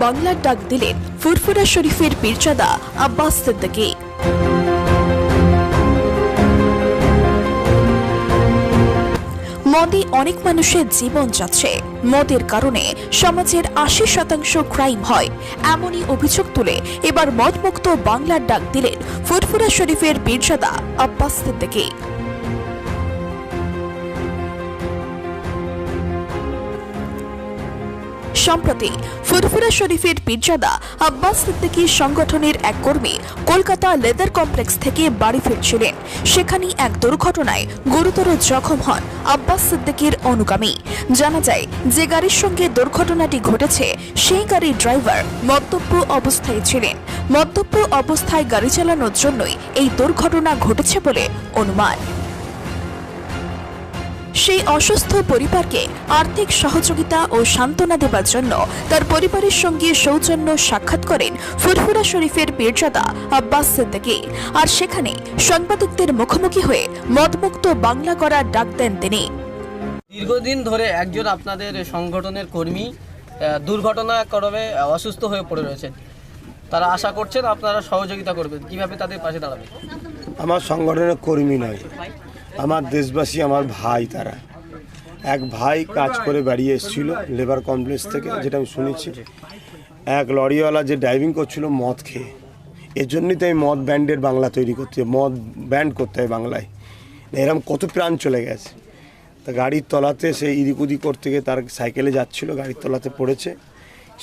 বাংলার ডাক দিলেন ফুরফুরা শরীফের পীরজাদা আব্বাস সিদ্দিকী। মদে অনেক মানুষের জীবন যাচ্ছে। মদের কারণে সমাজের ৮০% ক্রাইম হয়, এমনই অভিযোগ তুলে এবার মদমুক্ত বাংলার ডাক দিলেন ফুরফুরা শরীফের পীরজাদা আব্বাস সিদ্দিকী। সম্প্রতি ফুরফুরা শরীফের পীরজাদা আব্বাস সিদ্দিকী সংগঠনের এক কর্মী কলকাতা লেদার কমপ্লেক্স থেকে বাড়ি ফিরছিলেন। সেখানেই এক দুর্ঘটনায় গুরুতর জখম হন আব্বাস সিদ্দিকীর অনুগামী। জানা যায়, যে গাড়ির সঙ্গে দুর্ঘটনাটি ঘটেছে সেই গাড়ির ড্রাইভার মদ্যপ অবস্থায় ছিলেন। মদ্যপ অবস্থায় গাড়ি চালানোর জন্যই এই দুর্ঘটনা ঘটেছে বলে অনুমান। সেই অসুস্থ পরিবারকে আর্থিক সহযোগিতা ও সান্ত্বনা দেবার জন্য তার পরিবারের সঙ্গে সৌজন্য সাক্ষাৎ করেন ফুরফুরা শরীফের পীরজাদা আব্বাস সিদ্দিকী। আর সেখানে সাংবাদিকদের মুখোমুখি হয়ে মদমুক্ত বাংলা গড়ার ডাক দেন তিনি। দীর্ঘদিন ধরে একজন আপনাদের সংগঠনের কর্মী দুর্ঘটনাক্রমে অসুস্থ হয়ে পড়ে রয়েছেন। তারা আশা করছেন আপনারা সহযোগিতা করবেন, কিভাবে তাদের পাশে দাঁড়াবেন? আমার সংগঠনের কর্মী নয়, আমার দেশবাসী, আমার ভাই। তারা এক ভাই কাজ করে বেরিয়ে এসেছিল লেবার কমপ্লেক্স থেকে, যেটা আমি শুনেছি। এক লরিওয়ালা যে ড্রাইভিং করছিল মদ খেয়ে, এর জন্যই তো এই মদ ব্যান্ডের বাংলা তৈরি করতে হয়, মদ ব্যান্ড করতে হয় বাংলায়। এরকম কত প্রাণ চলে গেছে। তা গাড়ির তলাতে সে ইদিকুদি করতে গিয়ে তার সাইকেলে যাচ্ছিল, গাড়ির তলাতে পড়েছে।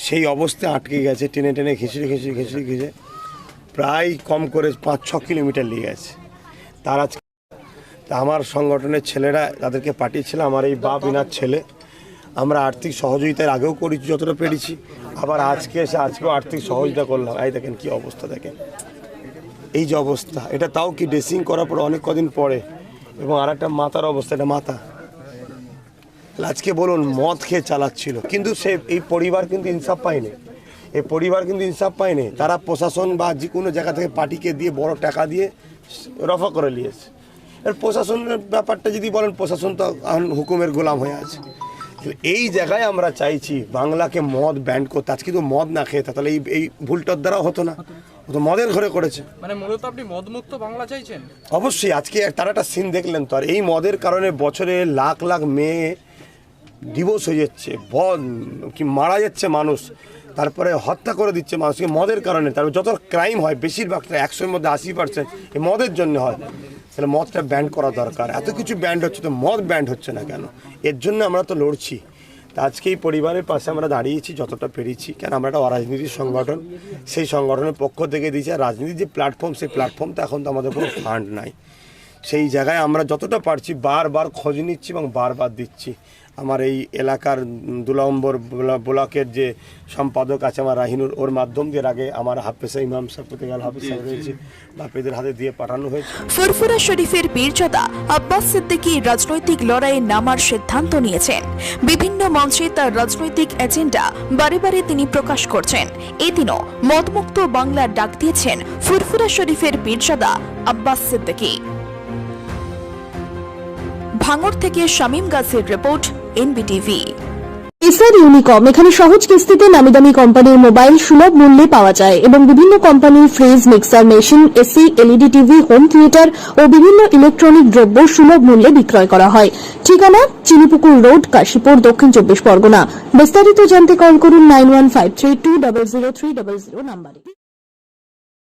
সেই অবস্থায় আটকে গেছে, টেনে টেনে ঘেঁচড়ে প্রায় কম করে ৫-৬ কিলোমিটার লেগে গেছে। তারা আমার সংগঠনের ছেলেরা তাদেরকে পাঠিয়েছিল, আমার এই বাপ ইনার ছেলে। আমরা আর্থিক সহযোগিতার আগেও করেছি যতটা পেরেছি, আবার আজকেও আর্থিক সহযোগিতা করলাম। এই দেখেন কি অবস্থা, দেখেন এই যে অবস্থা। এটা তাও কি ড্রেসিং করার পর অনেক কদিন পরে। এবং আর একটা মাথার অবস্থা, এটা মাথা। আজকে বলুন মদ খেয়ে চালাচ্ছিল, কিন্তু সে এই পরিবার কিন্তু ইনসাফ পায়নি। এই পরিবার কিন্তু ইনসাফ পায়নি। তারা প্রশাসন বা যে কোনো জায়গা থেকে পার্টিকে দিয়ে বড় টাকা দিয়ে রফা করে নিয়েছে। এর প্রশাসনের ব্যাপারটা যদি বলেন, প্রশাসন তো হুকুমের গোলাম হয়ে আছে। এই জায়গায় আমরা চাইছি বাংলাকে মদ ব্যান্ড করতে। আজকে তো মদ না খেয়ে তাহলে এই ভুলটার দ্বারাও হতো না, ও তো মদের ঘরে করেছে। মানে মূলত আপনি মদমুক্ত বাংলা চাইছেন? অবশ্যই। আজকে তারা একটা সিন দেখলেন তো। আর এই মদের কারণে বছরে লাখ লাখ মেয়ে ডিভোর্স হয়ে যাচ্ছে, কি মারা যাচ্ছে মানুষ, তারপরে হত্যা করে দিচ্ছে মানুষকে মদের কারণে। তারপরে যত ক্রাইম হয় বেশিরভাগটা 100-এর মধ্যে 80% এই মদের জন্য হয়। তাহলে মদটা ব্যান্ড করা দরকার। এত কিছু ব্যান্ড হচ্ছে, তো মদ ব্যান্ড হচ্ছে না কেন? এর জন্য আমরা তো লড়ছি। তা আজকে এই পরিবারের পাশে আমরা দাঁড়িয়েছি যতটা পেরেছি। কেন আমরা একটা অরাজনীতির সংগঠন, সেই সংগঠনের পক্ষ থেকে দিয়েছি। আর রাজনীতির যে প্ল্যাটফর্ম, সেই প্ল্যাটফর্মটা এখন তো আমাদের কোনো ফান্ড নাই। সেই জায়গায় আমরা যতটা পারছি বারবার খোঁজ নিচ্ছি এবং বারবার দিচ্ছি। আমার এই এলাকার ২ নম্বর ব্লকের যে সম্পাদক আছে আমার রাহিনুর, ওর মাধ্যম দিয়ে আগে আমার হাফেজ ইমাম সাহেব হাফেজ সাহেব রয়েছে, বাপেদের হাতে দিয়ে পাঠানো হয়েছে। ফুরফুরা শরীফের পীরজাদা আব্বাস সিদ্দিকী রাজনৈতিক লড়াইয়ে নামার সিদ্ধান্ত নিয়েছেন। বিভিন্ন মঞ্চে তার রাজনৈতিক এজেন্ডা বারে বারে তিনি প্রকাশ করছেন। এদিনও মদমুক্ত বাংলার ডাক দিয়েছেন ফুরফুরা শরীফের পীরজাদা আব্বাস সিদ্দিকী। ভাঙড় থেকে শামীম গাজীর রিপোর্ট, এনবিটিভি। এসআর ইউনিকম এখানে সহজ কিস্তিতে নামিদামি কোম্পানির মোবাইল সুলভ মূল্যে পাওয়া যায় এবং বিভিন্ন কোম্পানির fridge, mixer machine, AC, LED TV, home theatre ও বিভিন্ন ইলেকট্রনিক দ্রব্য সুলভ মূল্যে বিক্রয় করা হয়। ঠিকানা চিনিপুকুর রোড, কাশীপুর, দক্ষিণ 24 পরগনা। বিস্তারিত জানতে কল করুন 9153200300 নম্বরে।